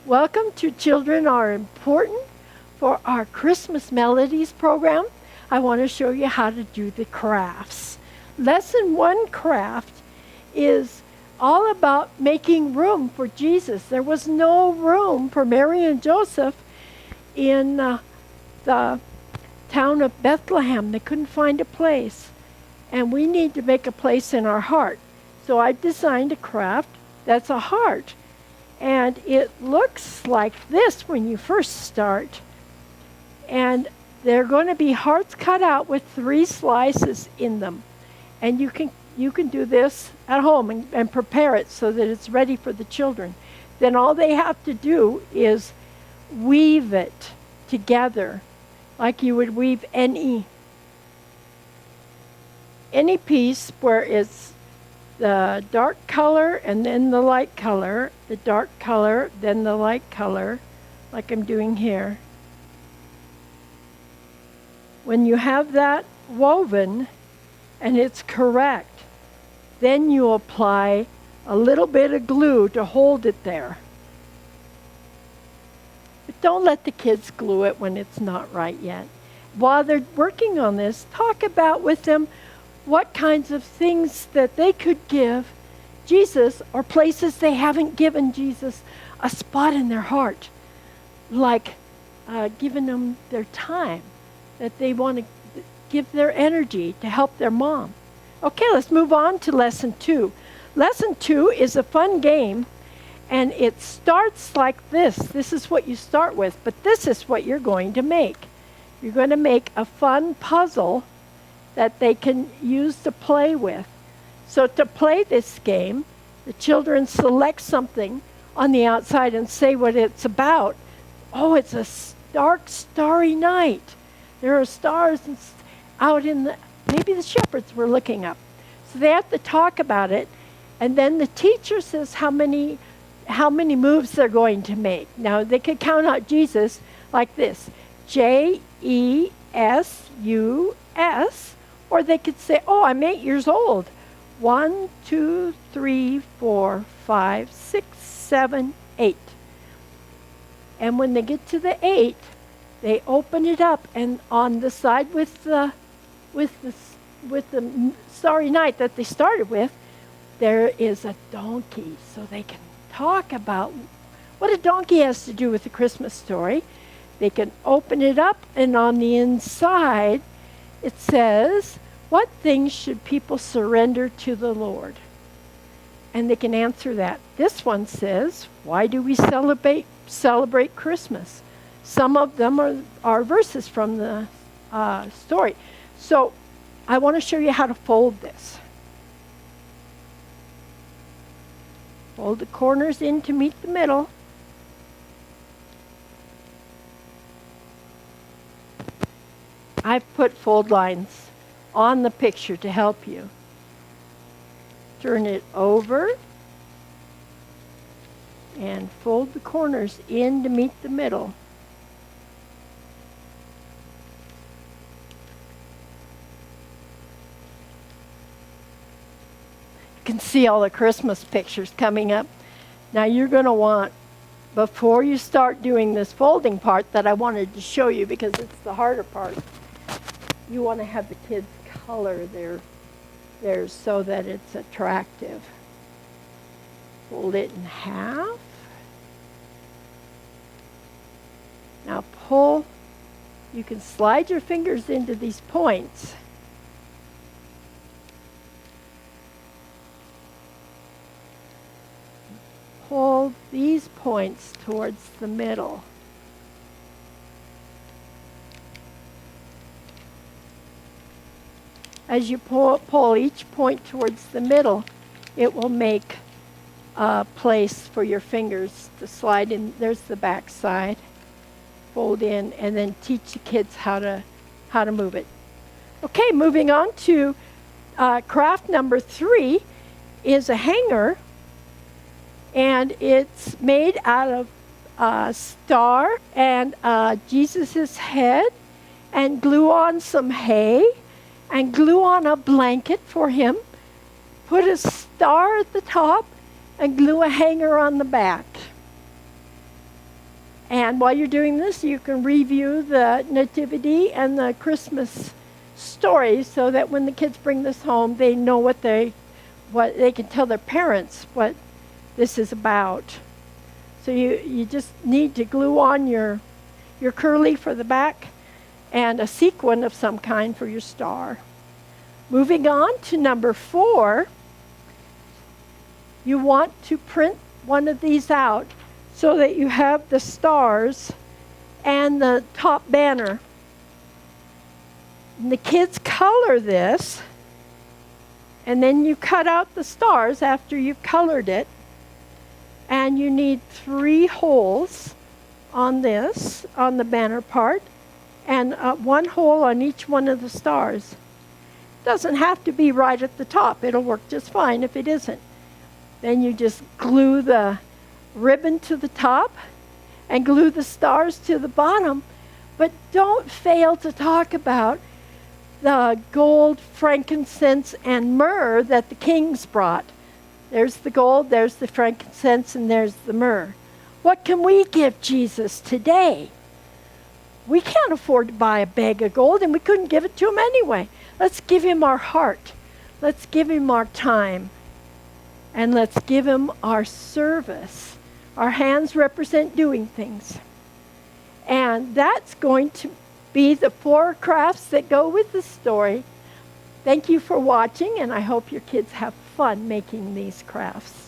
Welcome to Children Are Important. For our Christmas Melodies program, I want to show you how to do the crafts. Lesson 1 craft is all about making room for Jesus. There was no room for Mary and Joseph in the town of Bethlehem. They couldn't find a place. And we need to make a place in our heart. So I designed a craft that's a heart. And it looks like this when you first start. And they're going to be hearts cut out with 3 slices in them. And you can do this at home and prepare it so that it's ready for the children. Then all they have to do is weave it together like you would weave any piece where it's the dark color and then the light color, the dark color, then the light color, like I'm doing here. When you have that woven and it's correct, then you apply a little bit of glue to hold it there. But don't let the kids glue it when it's not right yet. While they're working on this, talk about with them what kinds of things that they could give Jesus, or places they haven't given Jesus a spot in their heart, like giving them their time, that they want to give their energy to help their mom. Okay, let's move on to lesson 2. Lesson 2 is a fun game, and it starts like this. This is what you start with, but this is what you're going to make. You're going to make a fun puzzle that they can use to play with. So to play this game, the children select something on the outside and say what it's about. Oh, it's a dark, starry night. There are stars out in the, maybe the shepherds were looking up. So they have to talk about it, and then the teacher says how many moves they're going to make. Now they could count out Jesus like this, J-E-S-U-S, or they could say, oh, I'm 8 years old. 1, 2, 3, 4, 5, 6, 7, 8. And when they get to the 8, they open it up, and on the side with the starry night that they started with, there is a donkey, so they can talk about what a donkey has to do with the Christmas story. They can open it up, and on the inside it says, what things should people surrender to the Lord? And they can answer that. This one says, why do we celebrate Christmas? Some of them are verses from the story. So I want to show you how to fold this. Fold the corners in to meet the middle. I've put fold lines on the picture to help you. Turn it over and fold the corners in to meet the middle. You can see all the Christmas pictures coming up. Now you're going to want, before you start doing this folding part that I wanted to show you because it's the harder part, you want to have the kids color theirs so that it's attractive. Fold it in half. Now pull. You can slide your fingers into these points. Pull these points towards the middle. As you pull each point towards the middle, it will make a place for your fingers to slide in. There's the back side. Fold in, and then teach the kids how to move it. Okay, moving on to craft number 3 is a hanger, and it's made out of a star and Jesus's head, and glue on some hay, and glue on a blanket for him. Put a star at the top and glue a hanger on the back. And while you're doing this, you can review the Nativity and the Christmas stories so that when the kids bring this home, they know what they can tell their parents what this is about. So you just need to glue on your curly for the back and a sequin of some kind for your star. Moving on to number 4, you want to print one of these out so that you have the stars and the top banner. And the kids color this, and then you cut out the stars after you've colored it. And you need 3 holes on this, on the banner part, and 1 hole on each one of the stars. Doesn't have to be right at the top. It'll work just fine if it isn't. Then you just glue the ribbon to the top and glue the stars to the bottom. But don't fail to talk about the gold, frankincense, and myrrh that the kings brought. There's the gold, there's the frankincense, and there's the myrrh. What can we give Jesus today? We can't afford to buy a bag of gold, and we couldn't give it to him anyway. Let's give him our heart. Let's give him our time. And let's give him our service. Our hands represent doing things. And that's going to be the 4 crafts that go with the story. Thank you for watching, and I hope your kids have fun making these crafts.